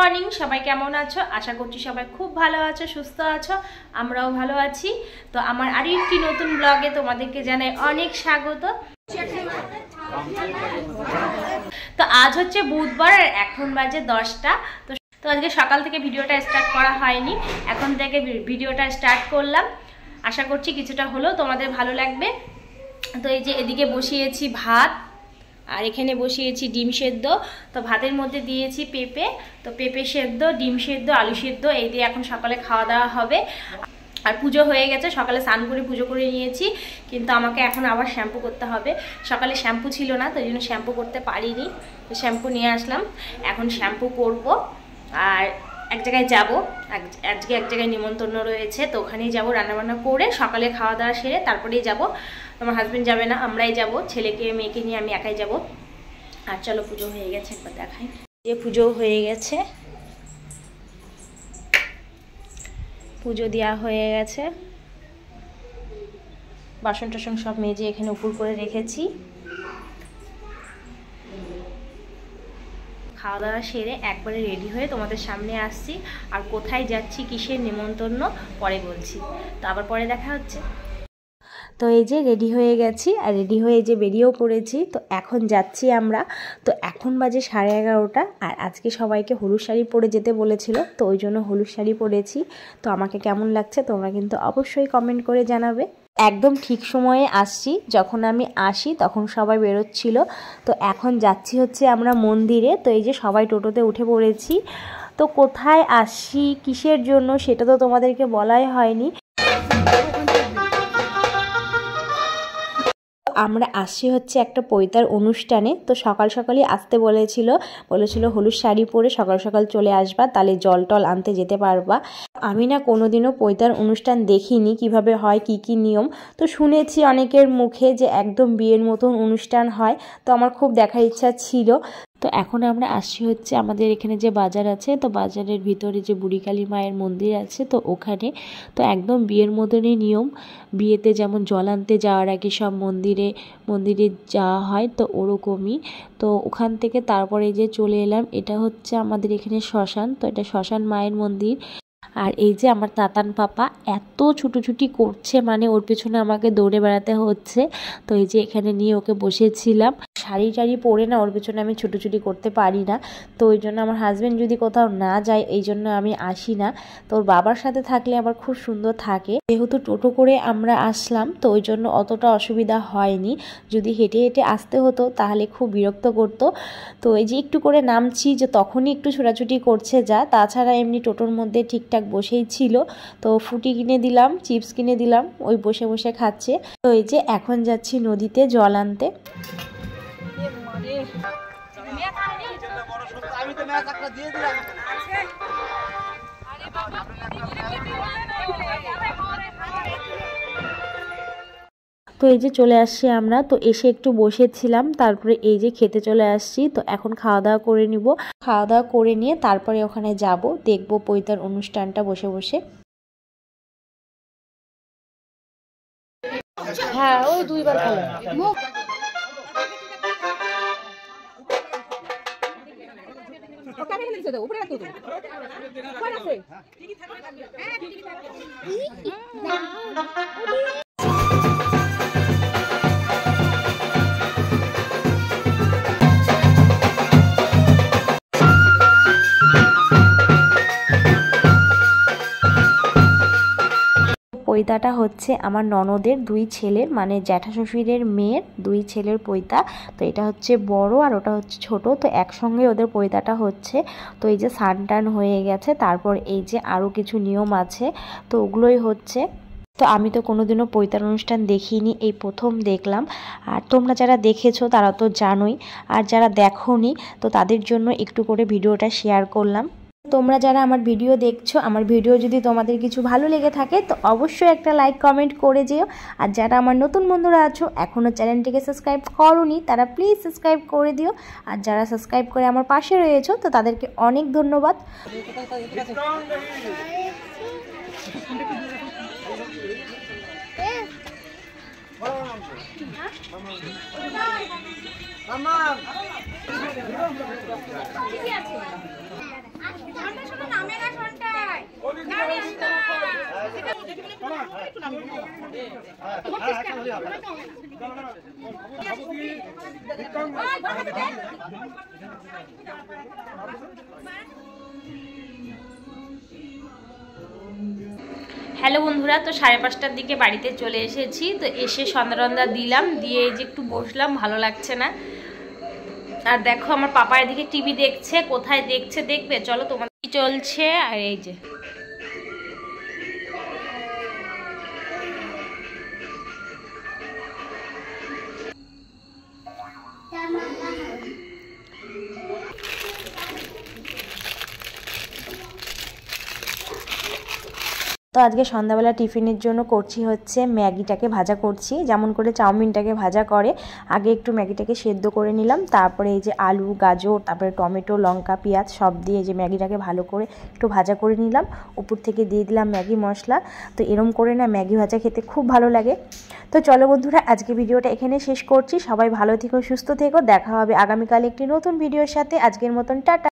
Morning, সবাই কেমন আছো? আশা করছি সবাই খুব ভালো আছো, সুস্থ আছো। আমরাও ভালো আছি। তো আমার আরো একটি নতুন ব্লগে তোমাদেরকে জানাই অনেক স্বাগত। তো আজ হচ্ছে বুধবার আর এখন বাজে 10টা। তো আজকে সকাল থেকে ভিডিওটা স্টার্ট করা হয়নি, এখন থেকে ভিডিওটা স্টার্ট করলাম। আশা করছি কিছুটা হলেও তোমাদের ভালো লাগবে। তো এই যে এদিকে বসিয়েছি ভাত, আর এখানে বসিয়েছি ডিম সেদ্ধ। তো ভাতের মধ্যে দিয়েছি পেঁপে, তো পেঁপে সেদ্ধ, ডিম সেদ্ধ, আলু সেদ্ধ, এই দিয়ে এখন সকালে খাওয়া দাওয়া হবে। আর পুজো হয়ে গেছে, সকালে স্নান করে পুজো করে নিয়েছি, কিন্তু আমাকে এখন আবার শ্যাম্পু করতে হবে। সকালে শ্যাম্পু ছিল না, তো এই জন্য শ্যাম্পু করতে পারিনি, তো শ্যাম্পু নিয়ে আসলাম। এখন শ্যাম্পু করব আর এক জায়গায় যাব। আজকে এক জায়গায় নিমন্ত্রণ রয়েছে, তো ওখানেই যাবো। রান্নাবান্না করে সকালে খাওয়া দাওয়া সেরে তারপরেই যাব। আমার হাজব্যান্ড যাবে না, আমরাই যাব, ছেলেকে মেয়েকে নিয়ে আমি একাই যাব। আর চলো, পুজো হয়ে গেছে, একবার দেখাই। যে পুজো হয়ে গেছে, পুজো দেওয়া হয়ে গেছে। বাসন টাসন সব মেজে এখানে উপর করে রেখেছি। খাওয়া দাওয়া সেরে একবারে রেডি হয়ে তোমাদের সামনে আসছি। আর কোথায় যাচ্ছি, কিসের নিমন্ত্রণ, পরে বলছি। তো আবার পরে দেখা হচ্ছে। তো এই যে রেডি হয়ে গেছি, আর রেডি হয়ে যে বেরিয়েও পড়েছি। তো এখন যাচ্ছি আমরা। তো এখন বাজে 11:30, আর আজকে সবাইকে হলুদ শাড়ি পরে যেতে বলেছিল, তো ওই জন্য হলুদ শাড়ি পরেছি। তো আমাকে কেমন লাগছে তোমরা কিন্তু অবশ্যই কমেন্ট করে জানাবে। একদম ঠিক সময়ে আসছি, যখন আমি আসি তখন সবাই বেরোচ্ছিল। তো এখন যাচ্ছি হচ্ছে আমরা মন্দিরে। তো এই যে সবাই টোটোতে উঠে পড়েছি। তো কোথায় আসছি, কিসের জন্য, সেটা তো তোমাদেরকে বলাই হয়নি। আমরা আসছি হচ্ছে একটা পৈতার অনুষ্ঠানে। তো সকাল সকালই আসতে বলেছিল হলুদ শাড়ি পরে সকাল সকাল চলে আসবা, তাহলে জল টল আনতে যেতে পারবা। আমি না কোনোদিনও পৈতার অনুষ্ঠান দেখিনি, কিভাবে হয়, কি কি নিয়ম। তো শুনেছি অনেকের মুখে যে একদম বিয়ের মতন অনুষ্ঠান হয়, তো আমার খুব দেখার ইচ্ছা ছিল। তো এখন আমরা আসছি হচ্ছে আমাদের এখানে যে বাজার আছে, তো বাজারের ভিতরে যে বুড়িকালী মায়ের মন্দির আছে, তো ওখানে তো একদম বিয়ের মতনই নিয়ম। বিয়েতে যেমন জল আনতে যাওয়ার আগে সব মন্দিরে যাওয়া হয়, তো ওরকমই। তো ওখান থেকে তারপরে যে চলে এলাম, এটা হচ্ছে আমাদের এখানে শ্মশান। তো এটা শ্মশান মায়ের মন্দির। আর এই যে আমার তাতান পাপা এত ছুটোছুটি করছে, মানে ওর পেছনে আমাকে দৌড়ে বেড়াতে হচ্ছে। তো এই যে এখানে নিয়ে ওকে বসেছিলাম। শাড়ি টাড়ি পরে না ওর পেছনে আমি ছুটোছুটি করতে পারি না, তো ওই জন্য আমার হাজব্যান্ড যদি কোথাও না যায়, এই জন্য আমি আসি না। তো ওর বাবার সাথে থাকলে আবার খুব সুন্দর থাকে। যেহেতু টোটো করে আমরা আসলাম, তো ওই জন্য অতটা অসুবিধা হয়নি। যদি হেঁটে হেঁটে আসতে হতো তাহলে খুব বিরক্ত করতো। তো এই যে একটু করে নামছি, যে তখনই একটু ছোটাছুটি করছে যা, তাছাড়া এমনি টোটোর মধ্যে ঠিকঠাক বসেই ছিল। তো ফুটি কিনে দিলাম, চিপস কিনে দিলাম, ওই বসে বসে খাচ্ছে। তো এই যে এখন যাচ্ছি নদীতে জল আনতে। তো এই যে চলে আসছি আমরা। তো এসে একটু বসেছিলাম, তারপরে এই যে খেতে চলে আসছি। তো এখন খাওয়া দাওয়া করে নিব, খাওয়া দাওয়া করে নিয়ে তারপরে ওখানে যাব, দেখবো পৈতার অনুষ্ঠানটা বসে বসে। হ্যাঁ, ওই 2বার খেলাম। পৈতাটা হচ্ছে আমার ননদের 2 ছেলের, মানে জ্যাঠা শ্বশুরের মেয়ের 2 ছেলের পৈতা। তো এটা হচ্ছে বড় আর ওটা হচ্ছে ছোট, তো একসঙ্গে ওদের পৈতাটা হচ্ছে। তো এই যে স্নান টান হয়ে গেছে, তারপর এই যে আরও কিছু নিয়ম আছে, তো ওগুলোই হচ্ছে। তো আমি তো কোনোদিনও পৈতার অনুষ্ঠান দেখিনি, এই প্রথম দেখলাম। আর তোমরা যারা দেখেছো তারা তো জানোই, আর যারা দেখোনি তো তাদের জন্য একটু করে ভিডিওটা শেয়ার করলাম। তোমরা যারা আমার ভিডিও দেখছো, আমার ভিডিও যদি তোমাদের কিছু ভালো লেগে থাকে তো অবশ্যই একটা লাইক কমেন্ট করে যেও। আর যারা আমার নতুন বন্ধুরা আছো, এখনও চ্যানেলটিকে সাবস্ক্রাইব করোনি, তারা প্লিজ সাবস্ক্রাইব করে দিও। আর যারা সাবস্ক্রাইব করে আমার পাশে রয়েছো, তো তাদেরকে অনেক ধন্যবাদ। মামা হ্যালো বন্ধুরা, তো 5:30টার দিকে বাড়িতে চলে এসেছি। তো এসে সন্ধ্যা দিলাম, দিয়ে এই যে একটু বসলাম, ভালো লাগছে না। আর দেখো আমার পাপা এদিকে টিভি দেখছে, কোথায় দেখছে দেখবে, চলো তোমাদের কি চলছে। আর এই যে তো আজকে সন্ধ্যাবেলা টিফিনের জন্য করছি হচ্ছে ম্যাগিটাকে ভাজা করছি, যেমন করে চাউমিনটাকে ভাজা করে। আগে একটু ম্যাগিটাকে সেদ্ধ করে নিলাম, তারপরে এই যে আলু, গাজর, তারপরে টমেটো, লঙ্কা, পেঁয়াজ সব দিয়ে যে ম্যাগিটাকে ভালো করে একটু ভাজা করে নিলাম। উপর থেকে দিয়ে দিলাম ম্যাগি মশলা। তো এরম করে না ম্যাগি ভাজা খেতে খুব ভালো লাগে। তো চলো বন্ধুরা, আজকে ভিডিওটা এখানে শেষ করছি। সবাই ভালো থেকো, সুস্থ থেকো। দেখা হবে আগামীকাল একটি নতুন ভিডিওর সাথে। আজকের মতন টাটা।